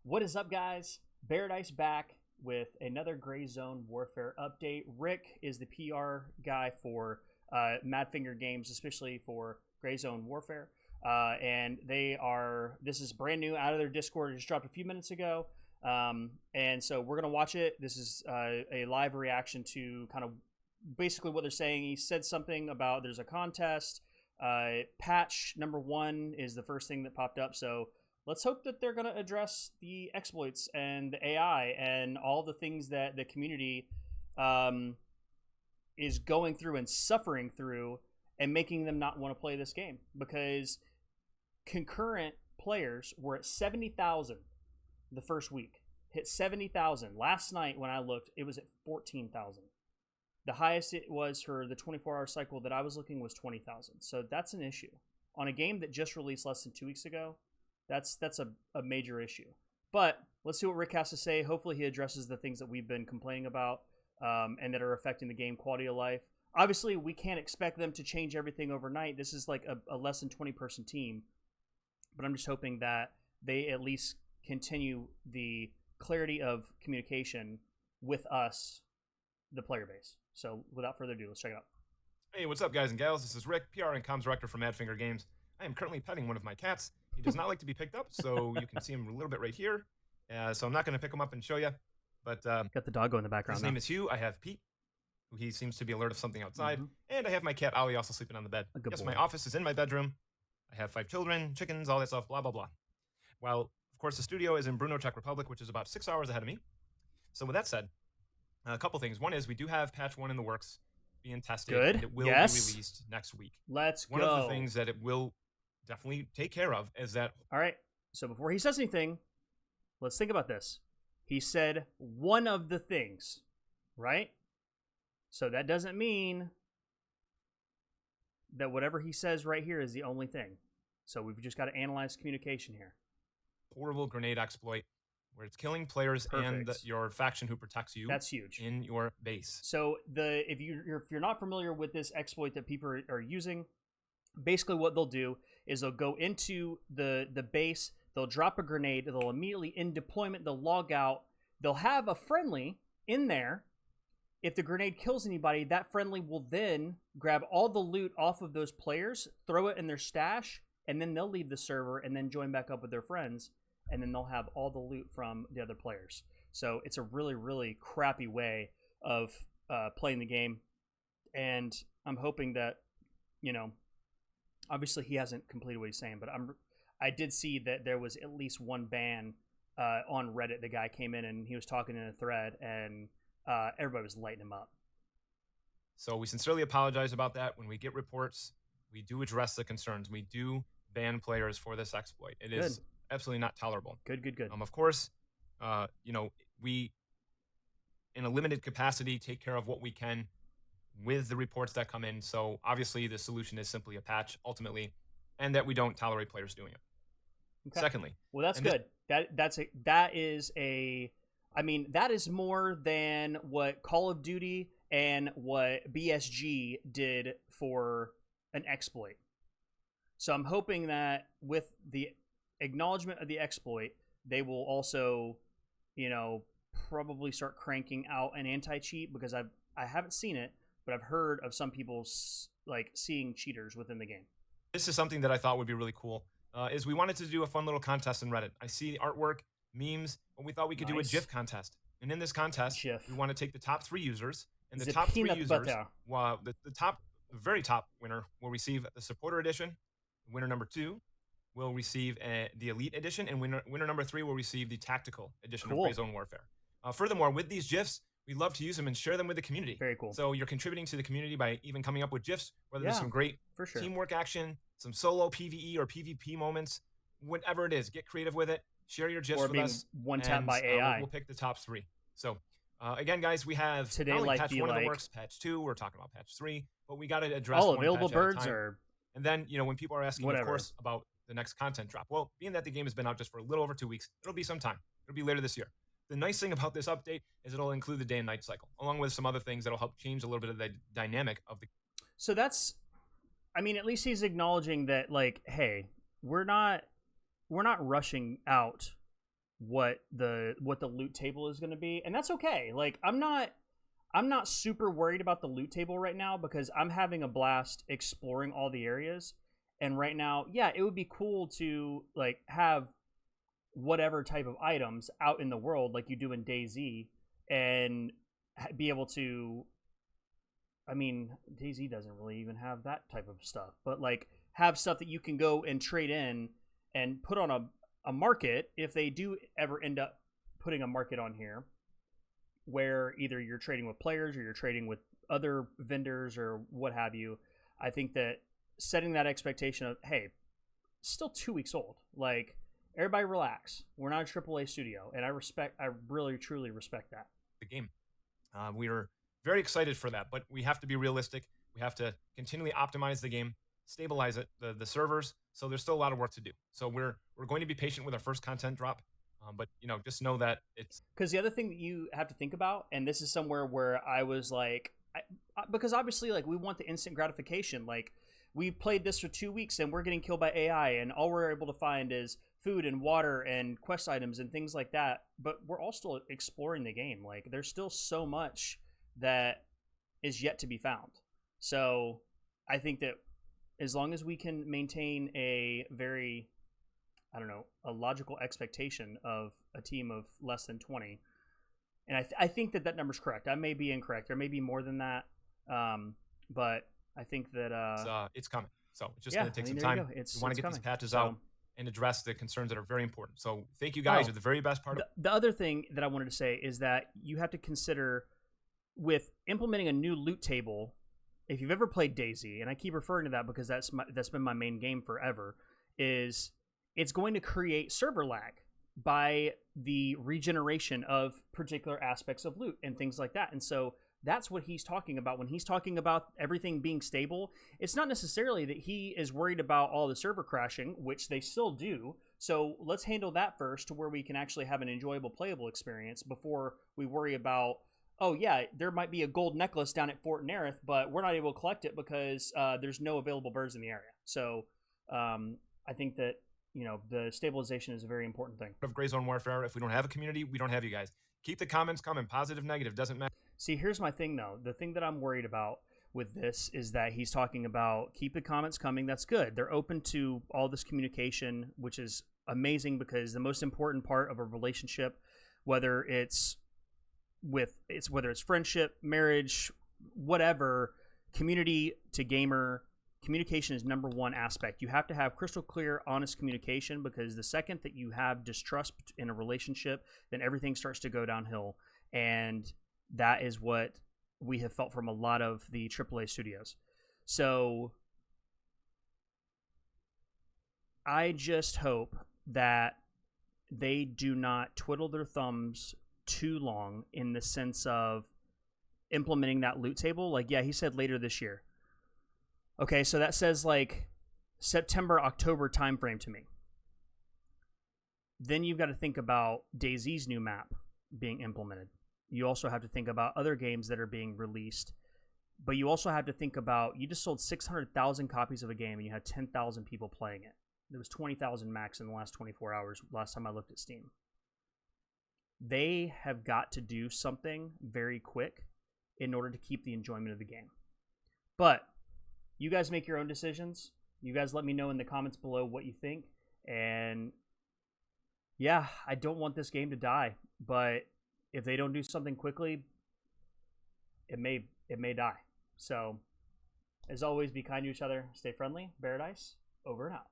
What is up, guys? Paradise back with another Gray Zone Warfare update. Rick is the PR guy for Madfinger Games, especially for Gray Zone Warfare. And this is brand new out of their Discord. It just dropped a few minutes ago. And so we're going to watch it. This is a live reaction to kind of basically what they're saying. He said something about there's a contest. Patch number 1 is the first thing that popped up. So let's hope that they're going to address the exploits and the AI and all the things that the community is going through and suffering through and making them not want to play this game. Because concurrent players were at 70,000 the first week. Hit 70,000. Last night when I looked, it was at 14,000. The highest it was for the 24-hour cycle that I was looking was 20,000. So that's an issue. On a game that just released less than 2 weeks ago, that's a major issue. But let's see what Rick has to say. Hopefully he addresses the things that we've been complaining about and that are affecting the game quality of life. Obviously, we can't expect them to change everything overnight. This is like a less than 20-person team. But I'm just hoping that they at least continue the clarity of communication with us, the player base. So without further ado, let's check it out. Hey, what's up, guys and gals? This is Rick, PR and Comms Director for Madfinger Games. I am currently petting one of my cats. He does not like to be picked up, so you can see him a little bit right here. So I'm not going to pick him up and show you. But got the doggo in the background. His name is Hugh. I have Pete, who he seems to be alert of something outside. And I have my cat, Ollie, also sleeping on the bed. Yes, my office is in my bedroom. I have 5 children, chickens, all that stuff, blah, blah, blah. Well, of course, the studio is in Brno, Czech Republic, which is about 6 hours ahead of me. So with that said, a couple things. One is we do have patch 1 in the works being tested. Good. And it will be released next week. Let's go. One of the things that it will definitely take care of is that... All right. So before he says anything, let's think about this. He said one of the things, right? So that doesn't mean that whatever he says right here is the only thing. So we've just got to analyze communication here. Horrible grenade exploit where it's killing players and your faction who protects you. That's huge. In your base. So if you're not familiar with this exploit that people are using, basically what they'll do is they'll go into the base, they'll drop a grenade, they'll immediately in deployment, they'll log out, they'll have a friendly in there. If the grenade kills anybody, that friendly will then grab all the loot off of those players, throw it in their stash, and then they'll leave the server and then join back up with their friends, and then they'll have all the loot from the other players. So it's a really, really crappy way of playing the game, and I'm hoping that, you know, obviously he hasn't completed what he's saying, but I did see that there was at least one ban on Reddit. The guy came in and he was talking in a thread, and everybody was lighting him up. So we sincerely apologize about that. When we get reports, we do address the concerns. We do ban players for this exploit. It is absolutely not tolerable. Good. Of course, you know, we, in a limited capacity, take care of what we can with the reports that come in. So obviously the solution is simply a patch ultimately, and that we don't tolerate players doing it. Okay. Secondly, well, that's good. That is more than what Call of Duty and what BSG did for an exploit. So I'm hoping that with the acknowledgement of the exploit, they will also, you know, probably start cranking out an anti-cheat, because I haven't seen it, but I've heard of some people like seeing cheaters within the game. This is something that I thought would be really cool. Is we wanted to do a fun little contest in Reddit. I see the artwork, memes, but we thought we could do a GIF contest. And in this contest, we want to take the top 3 users, and the top 3 users, the very top winner will receive the Supporter Edition. Winner number 2 will receive the Elite Edition, and winner number 3 will receive the Tactical Edition of Gray Zone Warfare. Furthermore, with these GIFs, we love to use them and share them with the community. Very cool. So you're contributing to the community by even coming up with GIFs, whether there's some great teamwork action, some solo PvE or PvP moments, whatever it is. Get creative with it. Share your GIFs with us. One tap by AI. We'll pick the top 3. So again, guys, we have today not only like patch 1 in the works, patch 2. We're talking about patch 3, but we got to address all one available patch at a birds time. are. And then, you know, when people are asking, of course, about the next content drop. Well, being that the game has been out just for a little over 2 weeks, it'll be some time. It'll be later this year. The nice thing about this update is it'll include the day and night cycle, along with some other things that'll help change a little bit of the dynamic of the. So that's, I mean, at least he's acknowledging that, like, hey, we're not rushing out what the loot table is going to be, and that's okay. Like I'm not super worried about the loot table right now because I'm having a blast exploring all the areas. And right now, yeah, it would be cool to like have whatever type of items out in the world like you do in DayZ and be able to, I mean, DayZ doesn't really even have that type of stuff, but like have stuff that you can go and trade in and put on a market if they do ever end up putting a market on here where either you're trading with players or you're trading with other vendors or what have you. I think that setting that expectation of, hey, still 2 weeks old. Like, everybody relax. We're not a AAA studio, and I really, truly respect that. The game. We are very excited for that, but we have to be realistic. We have to continually optimize the game, stabilize it, the servers. So there's still a lot of work to do. So we're going to be patient with our first content drop. But just know that it's because the other thing that you have to think about, and this is somewhere where I was like, because obviously like we want the instant gratification. Like we played this for 2 weeks and we're getting killed by AI, and all we're able to find is food and water and quest items and things like that. But we're all still exploring the game. Like there's still so much that is yet to be found. So I think that as long as we can maintain a very, I don't know, a logical expectation of a team of less than 20. And I think that number's correct. I may be incorrect. There may be more than that. But I think that... it's coming. So it's just going to take some time. We want to get these patches out and address the concerns that are very important. So thank you guys. You're the very best part. The other thing that I wanted to say is that you have to consider with implementing a new loot table, if you've ever played DayZ, and I keep referring to that because that's been my main game forever, is... it's going to create server lag by the regeneration of particular aspects of loot and things like that. And so that's what he's talking about. When he's talking about everything being stable, it's not necessarily that he is worried about all the server crashing, which they still do. So let's handle that first to where we can actually have an enjoyable playable experience before we worry about, oh yeah, there might be a gold necklace down at Fort Nerith, but we're not able to collect it because there's no available birds in the area. So I think that the stabilization is a very important thing. Of Gray Zone Warfare, if we don't have a community, we don't have you guys. Keep the comments coming, positive, negative, doesn't matter. See, here's my thing, though. The thing that I'm worried about with this is that he's talking about keep the comments coming. That's good. They're open to all this communication, which is amazing because the most important part of a relationship, whether it's friendship, marriage, whatever, community to gamer, communication is number one aspect. You have to have crystal clear, honest communication because the second that you have distrust in a relationship, then everything starts to go downhill. And that is what we have felt from a lot of the AAA studios. So I just hope that they do not twiddle their thumbs too long in the sense of implementing that loot table. Like, yeah, he said later this year. Okay, so that says like September, October timeframe to me. Then you've got to think about DayZ's new map being implemented. You also have to think about other games that are being released. But you also have to think about, you just sold 600,000 copies of a game and you had 10,000 people playing it. There was 20,000 max in the last 24 hours, last time I looked at Steam. They have got to do something very quick in order to keep the enjoyment of the game. But you guys make your own decisions. You guys let me know in the comments below what you think. And yeah, I don't want this game to die, but if they don't do something quickly, it may die. So, as always, be kind to each other, stay friendly. Paradise, over and out.